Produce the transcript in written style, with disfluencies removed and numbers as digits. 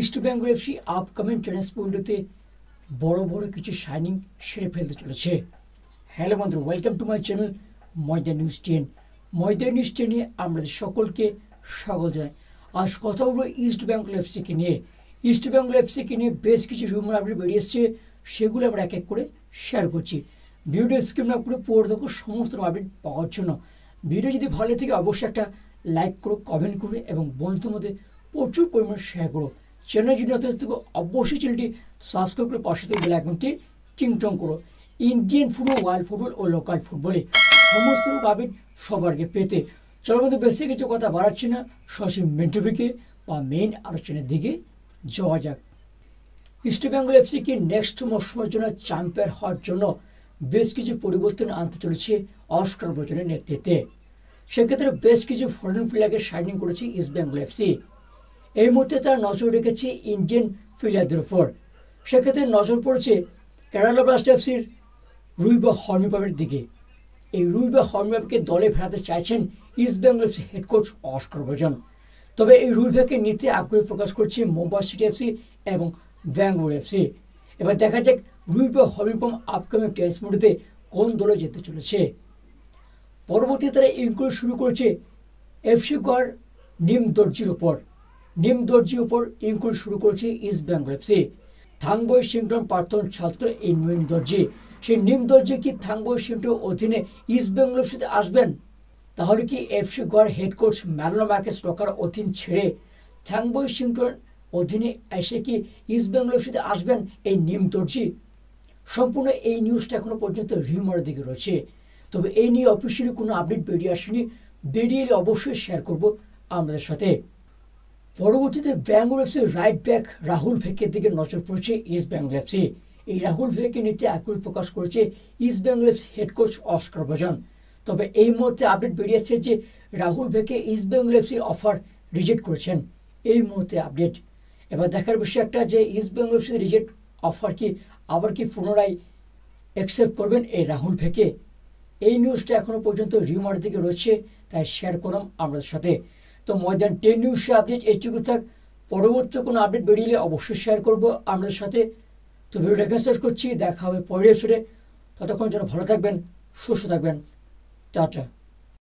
East Bengal FC upcoming transfer উইন্ডোতে বড় বড় কিছু সাইনিং সেরে ফেলতে চলেছে। হ্যালো বন্ধু, welcome to my channel Maidan news 10। Maidan news 10-এ আমাদের সকলকে স্বাগত জানাই। আজ কথা বলবো ইস্ট বেঙ্গল এফসিকে নিয়ে। ইস্ট বেঙ্গল এফসিকে নিয়ে বেশ কিছু রুমার আপডেট বেরিয়ে এসছে, সেগুলো আমরা এক এক করে শেয়ার করছি। ভিডিও স্কিপ না করে পড়ে দেখো সমস্ত আপডেট পাওয়ার জন্য। ভিডিও যদি ভালো থেকে অবশ্যই একটা লাইক করো, কমেন্ট করো এবং বন্ধুদের মধ্যে প্রচুর পরিমাণে শেয়ার করো। চ্যানেল যদি নতুন থেকে অবশ্যই চ্যানেলটি সাবস্ক্রাইব করে পাশে থেকে বেল আইকনটি টিংটং করো। ইন্ডিয়ান ফুটবল, ওয়ার্ল্ড ফুটবল ও লোকাল ফুটবলে সমস্ত আপডেট সবার আগে পেতে চলো বন্ধু, বেশি কিছু কথা বাড়াচ্ছি না, সরাসরি মেন টপিকে বা মেন আলোচনার দিকে যাওয়া যাক। ইস্ট বেঙ্গল এফসিকে নেক্সট মৌসুমের জন্য চ্যাম্পিয়ন হওয়ার জন্য বেশ কিছু পরিবর্তন আনতে চলেছে অস্কার ব্রজনের নেতৃত্বে। সেক্ষেত্রে বেশ কিছু ফরেন প্লেয়ারকে সাইনিং করেছে ইস্ট বেঙ্গল এফসি। এই মুহূর্তে তারা নজর রেখেছে ইন্ডিয়ান প্লেয়ারদের উপর। সেক্ষেত্রে নজর পড়েছে কেরালা ব্লাস্টার্সের রুইবা হর্মিপাবের দিকে। এই রুইবা হর্মিপাবকে দলে ফেরাতে চাইছেন East Bengal FC head coach Oscar Bruzon. তবে এই রুইবাকে নিতে আগ্রহ প্রকাশ করছে মুম্বাই সিটি এফসি এবং ব্যাঙ্গালোর এফসি। এবার দেখা যাক রুইবা হর্মিপাব আপকামিং টেস্ট মুডতে কোন দলে যেতে চলেছে। পরবর্তীতে তারা ইনক্লুড শুরু করেছে এফসি গোয়ার নিম দর্জির ওপর। নিম দর্জির ওপর ইনক্লুড শুরু করেছে ইস্ট বেঙ্গল এফসি। থাংবই সিংটন প্রাক্তন ছাত্র এই নিম দর্জি। সেই নিম দর্জি কি থাংবই সিংটনের অধীনে ইস্ট বেঙ্গল এফসিতে আসবেন? তাহলে কি এফসি গোয়ার হেড কোচ ম্যানুয়েল মার্কেস রকার অধীন ছেড়ে থাংবই সিংটন অধীনে এসে কি ইস্ট বেঙ্গল এফসিতে আসবেন এই নিম দর্জি? সম্পূর্ণ এই নিউজটা এখনো পর্যন্ত রিউমারের দিকে রয়েছে। তবে এই নিয়ে অফিসিয়ালি কোনো আপডেট বেরিয়ে আসেনি। বেরিয়ে এলে অবশ্যই শেয়ার করবো আমাদের সাথে। পরবর্তীতে ব্যাঙ্গালোর এফসির রাইট ব্যাক রাহুল ভেকের দিকে নজর পড়েছে ইস্ট বেঙ্গল এফসি। এই রাহুল ভেকে নিতে আগ্রহ প্রকাশ করেছে East Bengal FC head coach Oscar Bruzon. তবে এই মুহূর্তে আপডেট বেরিয়েছে যে রাহুল ভেকে ইস্ট বেঙ্গল এফসির অফার রিজেক্ট করেছেন। এই মুহূর্তে আপডেট। এবার দেখার বিষয় একটা যে east Bengal FC reject offer কি আবার কি পুনরায় অ্যাকসেপ্ট করবেন এই রাহুল ভেকে? এই নিউজটা এখনো পর্যন্ত রিউমার দিকে রয়েছে, তাই শেয়ার করলাম আপনাদের সাথে। তো ময়দান 10 নিউজে আপডেট এইটুকু থাক। পরবর্তী কোনো আপডেট বেরিয়ে অবশ্যই শেয়ার করবো আপনাদের সাথে। তো ভিডিওটা শেষ করছি, দেখা হবে পরের এপিসোডে। ততক্ষণ যেন ভালো থাকবেন, সুস্থ থাকবেন। টাটা।